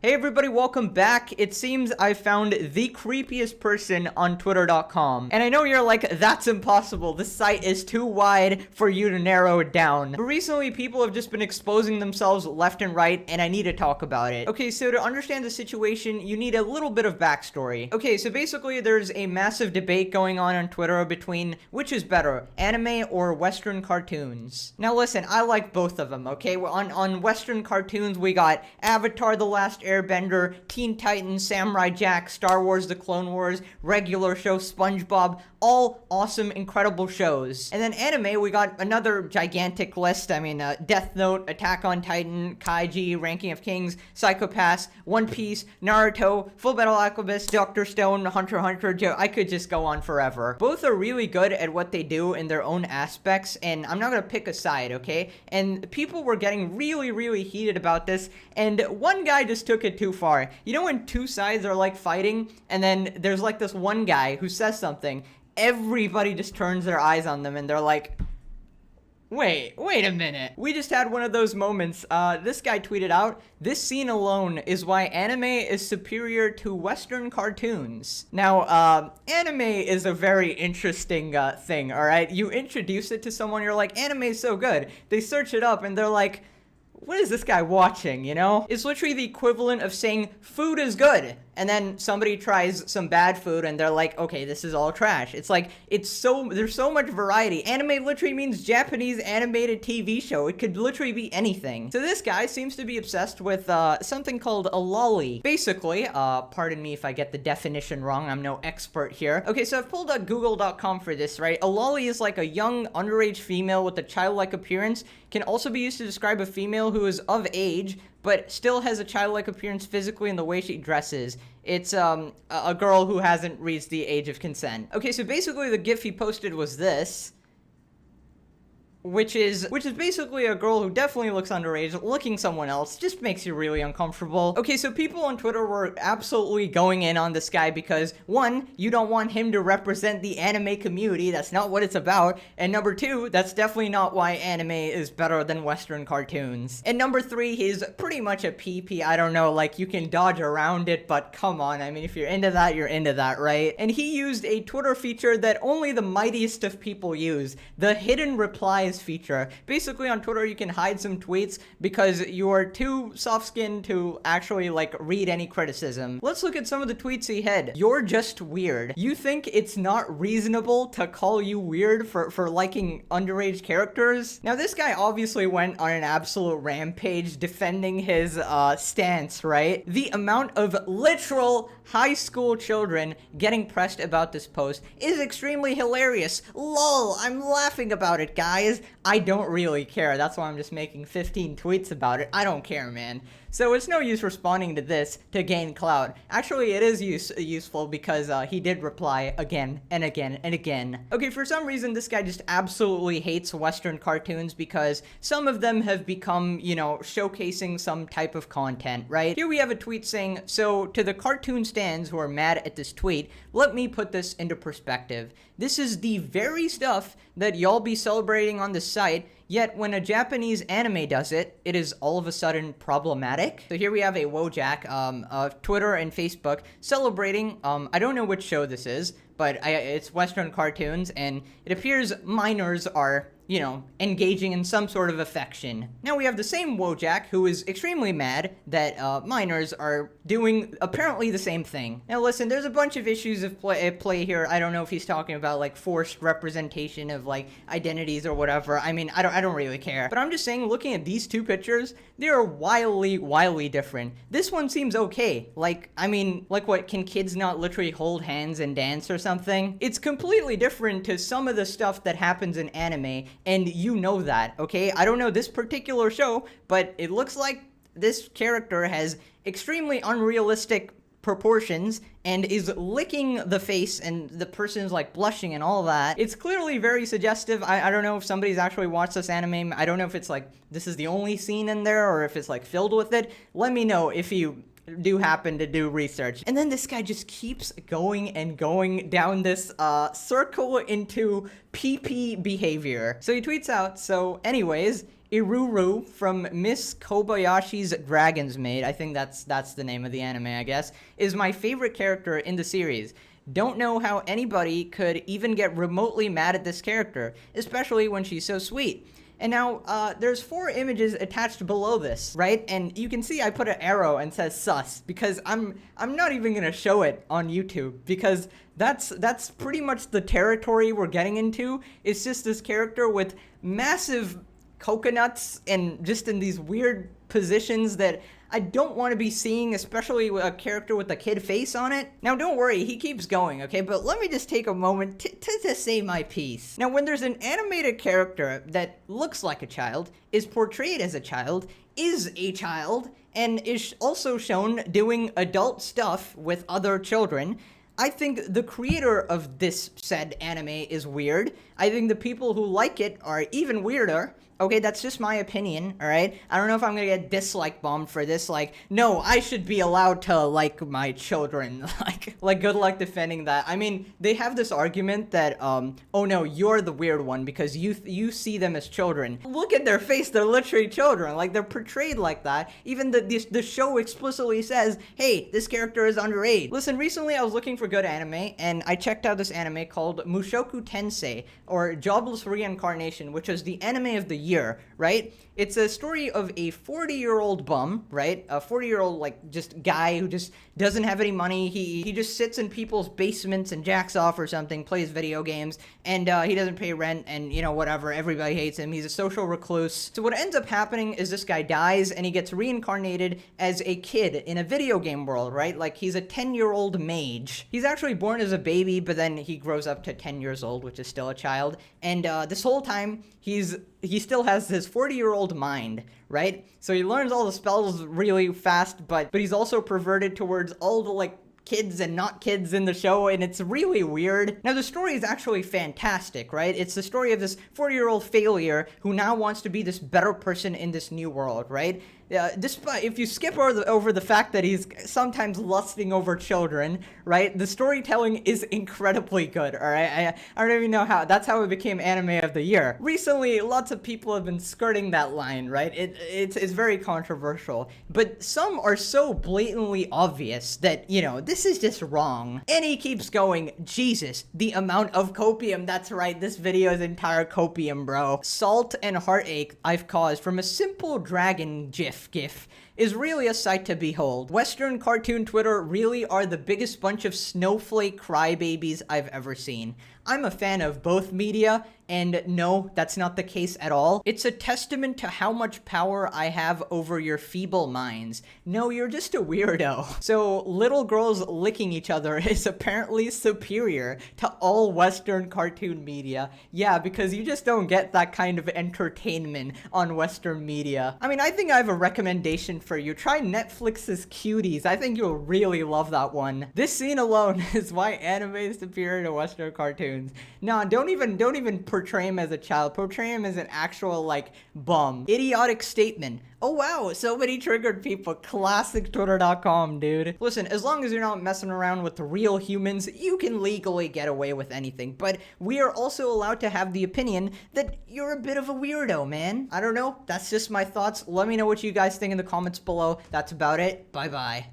Hey everybody, welcome back. It seems I found the creepiest person on twitter.com. And I know you're like, that's impossible. This site is too wide for you to narrow it down. But recently, people have just been exposing themselves left and right, and I need to talk about it. Okay, so to understand the situation, you need a little bit of backstory. Okay, so basically, there's a massive debate going on Twitter between which is better, anime or Western cartoons. Now listen, I like both of them, okay? Well, on Western cartoons, we got Avatar: The Last Airbender, Teen Titans, Samurai Jack, Star Wars: The Clone Wars, regular show, SpongeBob, all awesome, incredible shows. And then anime, we got another gigantic list. I mean, Death Note, Attack on Titan, Kaiji, Ranking of Kings, Psycho-Pass, One Piece, Naruto, Fullmetal Alchemist, Dr. Stone, Hunter x Hunter. I could just go on forever. Both are really good at what they do in their own aspects, and I'm not gonna pick a side, okay? And people were getting really heated about this, and one guy just took it too far. You know when two sides are like fighting, and then there's like this one guy who says something, everybody just turns their eyes on them and they're like, wait a minute. We just had one of those moments. This guy tweeted out, "This scene alone is why anime is superior to Western cartoons." Now, anime is a very interesting thing, alright? You introduce it to someone, you're like, anime is so good. They search it up and they're like, what is this guy watching, you know? It's literally the equivalent of saying food is good, and then somebody tries some bad food and they're like, okay, this is all trash. It's like, there's so much variety. Anime literally means Japanese animated TV show. It could literally be anything. So this guy seems to be obsessed with something called a lolly. Basically, pardon me if I get the definition wrong, I'm no expert here. Okay, so I've pulled up google.com for this, right? A lolly is like a young, underage female with a childlike appearance. Can also be used to describe a female who is of age, but still has a childlike appearance physically in the way she dresses. It's a girl who hasn't reached the age of consent. Okay, so basically the gif he posted was this, which is basically a girl who definitely looks underage, looking someone else. Just makes you really uncomfortable. Okay, so people on Twitter were absolutely going in on this guy because, one, you don't want him to represent the anime community. That's not what it's about. And number two, that's definitely not why anime is better than Western cartoons. And number three, he's pretty much a PP. I don't know, like, you can dodge around it, but come on. I mean, if you're into that, you're into that, right? And he used a Twitter feature that only the mightiest of people use, the hidden replies feature. Basically on Twitter you can hide some tweets because you're too soft-skinned to actually like read any criticism. Let's look at some of the tweets he had. "You're just weird. You think it's not reasonable to call you weird for liking underage characters?" Now this guy obviously went on an absolute rampage defending his stance, right? The amount of literal high school children getting pressed about this post is extremely hilarious. Lol, I'm laughing about it, guys. I don't really care. That's why I'm just making 15 tweets about it. I don't care, man. So it's no use responding to this to gain clout. Actually, it is useful because he did reply again and again and again. Okay, for some reason, this guy just absolutely hates Western cartoons because some of them have become, you know, showcasing some type of content, right? Here we have a tweet saying, "So to the cartoon stans who are mad at this tweet, let me put this into perspective. This is the very stuff that y'all be celebrating on the site, yet when a Japanese anime does it, it is all of a sudden problematic." So here we have a Wojak, Twitter and Facebook celebrating, I don't know which show this is, but it's Western cartoons, and it appears minors are, you know, engaging in some sort of affection. Now we have the same Wojak who is extremely mad that minors are doing apparently the same thing. Now listen, there's a bunch of issues at play here. I don't know if he's talking about like forced representation of like identities or whatever. I mean, I don't really care. But I'm just saying, looking at these two pictures, they are wildly different. This one seems okay. Like, I mean, like what, can kids not literally hold hands and dance or something? It's completely different to some of the stuff that happens in anime, and you know that, okay? I don't know this particular show, but it looks like this character has extremely unrealistic proportions and is licking the face, and the person's like blushing and all that. It's clearly very suggestive. I don't know if somebody's actually watched this anime. I don't know if it's like this is the only scene in there or if it's like filled with it. Let me know if you do happen to do research. And then this guy just keeps going and going down this circle into PP behavior. So he tweets out, "So anyways, Iruru from Miss Kobayashi's Dragon's Maid, I think that's the name of the anime, I guess, is my favorite character in the series. Don't know how anybody could even get remotely mad at this character, especially when she's so sweet. And now, there's 4 images attached below this, right? And you can see I put an arrow and says sus, because I'm not even gonna show it on YouTube, because that's pretty much the territory we're getting into. It's just this character with massive coconuts and just in these weird positions that I don't want to be seeing, especially with a character with a kid face on it. Now, don't worry, he keeps going, okay? But let me just take a moment to say my piece. Now, when there's an animated character that looks like a child, is portrayed as a child, is a child, and is also shown doing adult stuff with other children, I think the creator of this said anime is weird. I think the people who like it are even weirder. Okay, that's just my opinion, alright? I don't know if I'm gonna get dislike bombed for this, like, no, I should be allowed to like my children. Like, good luck defending that. I mean, they have this argument that, oh no, you're the weird one because you see them as children. Look at their face, they're literally children. Like, they're portrayed like that. Even the show explicitly says, hey, this character is underage. Listen, recently I was looking for good anime, and I checked out this anime called Mushoku Tensei, or Jobless Reincarnation, which is the anime of the year, right? It's a story of a 40-year-old bum, right? A 40-year-old, like, just guy who just doesn't have any money. He just sits in people's basements and jacks off or something, plays video games, and he doesn't pay rent, and, you know, whatever, everybody hates him. He's a social recluse. So what ends up happening is this guy dies, and he gets reincarnated as a kid in a video game world, right? Like, he's a 10-year-old mage. He's actually born as a baby, but then he grows up to 10 years old, which is still a child, and this whole time, he still has his 40-year-old mind, right? So he learns all the spells really fast, but he's also perverted towards all the, like, kids and not kids in the show, and it's really weird. Now, the story is actually fantastic, right? It's the story of this 40-year-old failure who now wants to be this better person in this new world, right? Despite, if you skip over the fact that he's sometimes lusting over children, right? The storytelling is incredibly good, alright? I don't even know how, that's how it became anime of the year. Recently, lots of people have been skirting that line, right? It's very controversial, but some are so blatantly obvious that, you know, this is just wrong. And he keeps going, Jesus, the amount of copium, that's right, this video is entire copium, bro. Salt and heartache I've caused from a simple dragon gif is really a sight to behold. Western cartoon Twitter really are the biggest bunch of snowflake crybabies I've ever seen. I'm a fan of both media, and no, that's not the case at all. It's a testament to how much power I have over your feeble minds. No, you're just a weirdo. So, little girls licking each other is apparently superior to all Western cartoon media. Yeah, because you just don't get that kind of entertainment on Western media. I mean, I think I have a recommendation for you. Try Netflix's Cuties. I think you'll really love that one. This scene alone is why anime is superior to Western cartoons. No, don't even portray him as a child. Portray him as an actual, like, bum. Idiotic statement. Oh wow, so many triggered people. Classic Twitter.com, dude. Listen, as long as you're not messing around with real humans, you can legally get away with anything. But we are also allowed to have the opinion that you're a bit of a weirdo, man. I don't know. That's just my thoughts. Let me know what you guys think in the comments below. That's about it. Bye-bye.